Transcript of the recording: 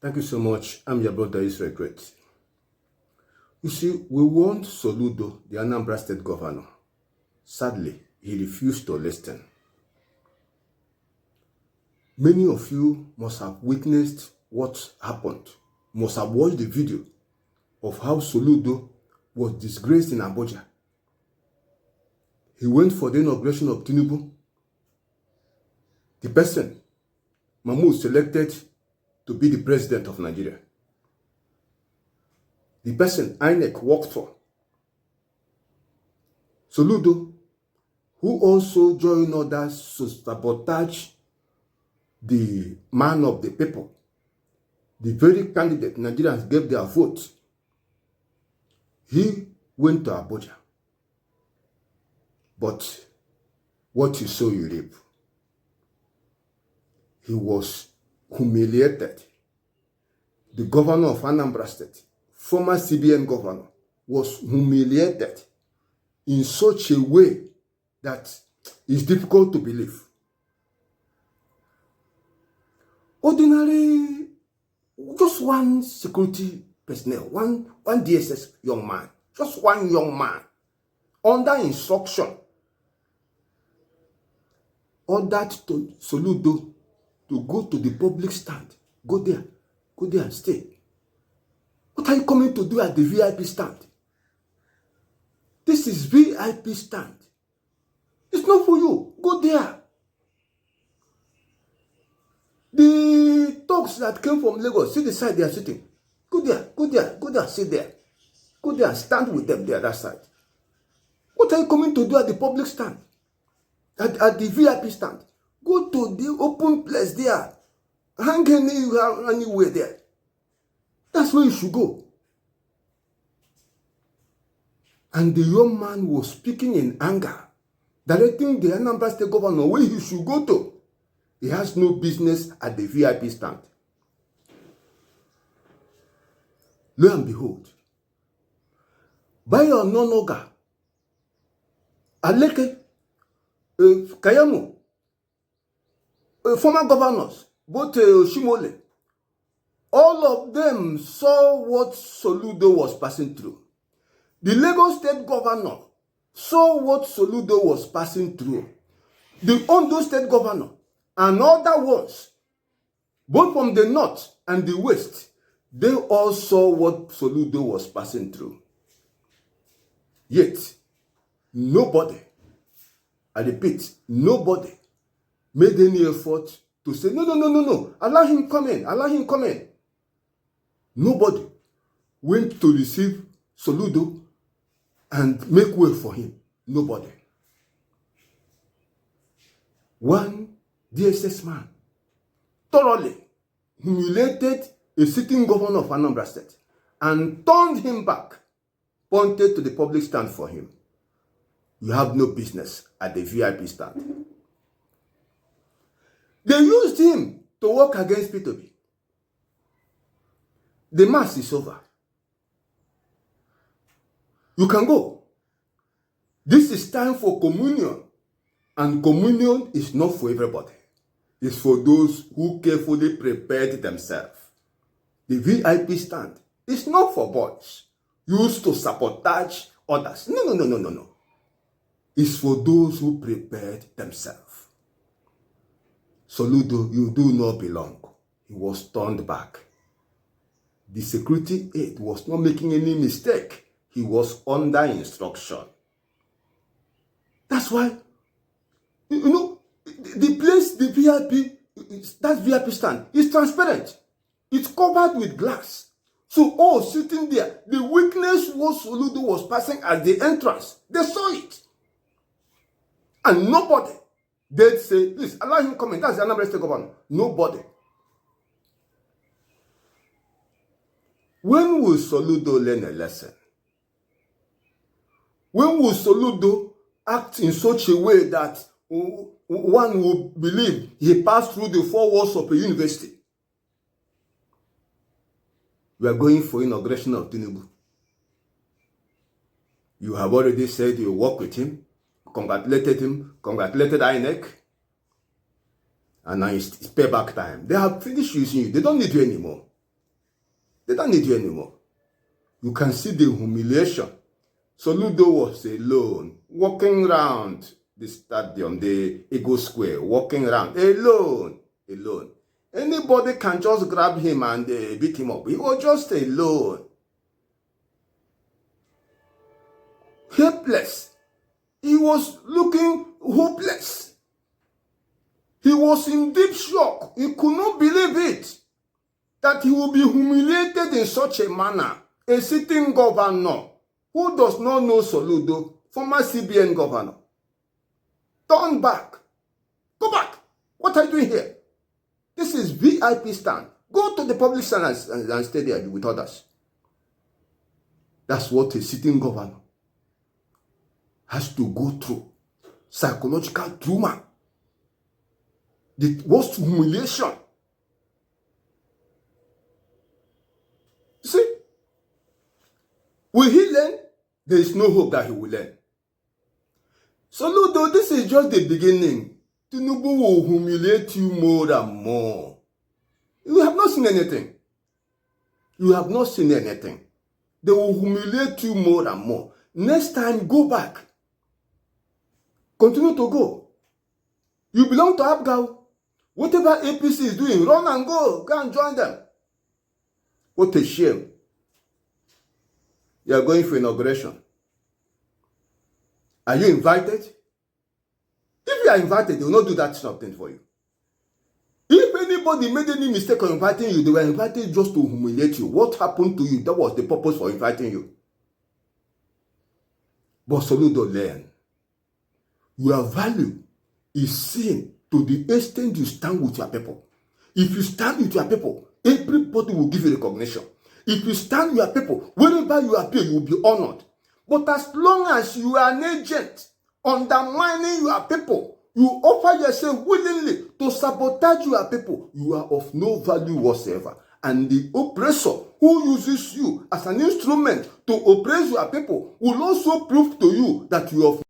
Thank you so much. I'm your brother Israel Great. You see, we want Soludo, the Anambra State Governor. Sadly, he refused to listen. Many of you must have witnessed what happened, must have watched the video of how Soludo was disgraced in Abuja. He went for the inauguration of Tinubu. The person, Mahmoud, selected to be the president of Nigeria. The person INEC worked for. Soludo, who also joined others to sabotage the man of the people, the very candidate Nigerians gave their vote, he went to Abuja. But what you sow, you reap. He was humiliated. The governor of Anambra State, former CBN governor, was humiliated in such a way that is difficult to believe. Ordinary, just one security personnel, one DSS young man, just one young man, under instruction, ordered to Soludo to go to the public stand. Go there and stay. What are you coming to do at the VIP stand? This is VIP stand. It's not for you. Go there. The thugs that came from Lagos, see the side they are sitting. Go there, sit there. Go there and stand with them there, that side. What are you coming to do at the public stand? At the VIP stand? Go to the open place there. Hang anywhere there. That's where you should go. And the young man was speaking in anger, directing the Anambra State Governor where he should go to. He has no business at the VIP stand. Lo and behold, Bayo Nonoga, Aleke, Kayamu, former governors, both Shimole, all of them saw what Soludo was passing through. The Lagos State Governor saw what Soludo was passing through. The Ondo State Governor and other ones, both from the north and the west, they all saw what Soludo was passing through. Yet, nobody, I repeat, nobody made any effort to say, no, allow him come in. Nobody went to receive Soludo and make way for him. Nobody. One DSS man thoroughly humiliated a sitting governor of Anambra State and turned him back, pointed to the public stand for him. You have no business at the VIP stand. They used him to work against P2B. The mass is over. You can go. This is time for communion. And communion is not for everybody. It's for those who carefully prepared themselves. The VIP stand is not for boys used to sabotage others. No. It's for those who prepared themselves. Soludo, you do not belong. He was turned back. The security aide was not making any mistake. He was under instruction. That's why, the place, the VIP, that VIP stand is transparent. It's covered with glass. So all sitting there, the witness what Soludo was passing at the entrance, they saw it. And nobody dared say, please, allow him come in. That's the Anambra State Governor. Nobody. When will Soludo learn a lesson? When will Soludo act in such a way that one will believe he passed through the four walls of a university? We are going for inauguration of Tinubu. You have already said you work with him, congratulated INEC, and now it's payback time. They have finished using you. They don't need you anymore. They don't need you anymore. You can see the humiliation. Soludo was alone, walking around the stadium, the Igbo Square, walking around, alone. Anybody can just grab him and beat him up. He was just alone. Helpless. He was looking hopeless. He was in deep shock. He could not believe it, that he would be humiliated in such a manner. A sitting governor who does not know Soludo, former CBN governor. Turn back. Go back. What are you doing here? This is VIP stand. Go to the public stand and stay there with others. That's what a sitting governor has to go through. Psychological trauma. The worst humiliation. See? Will he learn? There is no hope that he will learn. Soludo, this is just the beginning. Tinubu will humiliate you more and more. You have not seen anything. You have not seen anything. They will humiliate you more and more. Next time, go back. Continue to go. You belong to Abuja. Whatever APC is doing, run and go. Go and join them. What a shame. You are going for inauguration. Are you invited? If you are invited, they will not do that sort of thing for you. If anybody made any mistake on inviting you, they were invited just to humiliate you. What happened to you? That was the purpose for inviting you. But Soludo, learn. Your value is seen to the extent you stand with your people. If you stand with your people, everybody will give you recognition. If you stand with your people, wherever you appear, you will be honored. But as long as you are an agent undermining your people, you offer yourself willingly to sabotage your people, you are of no value whatsoever. And the oppressor who uses you as an instrument to oppress your people will also prove to you that you are of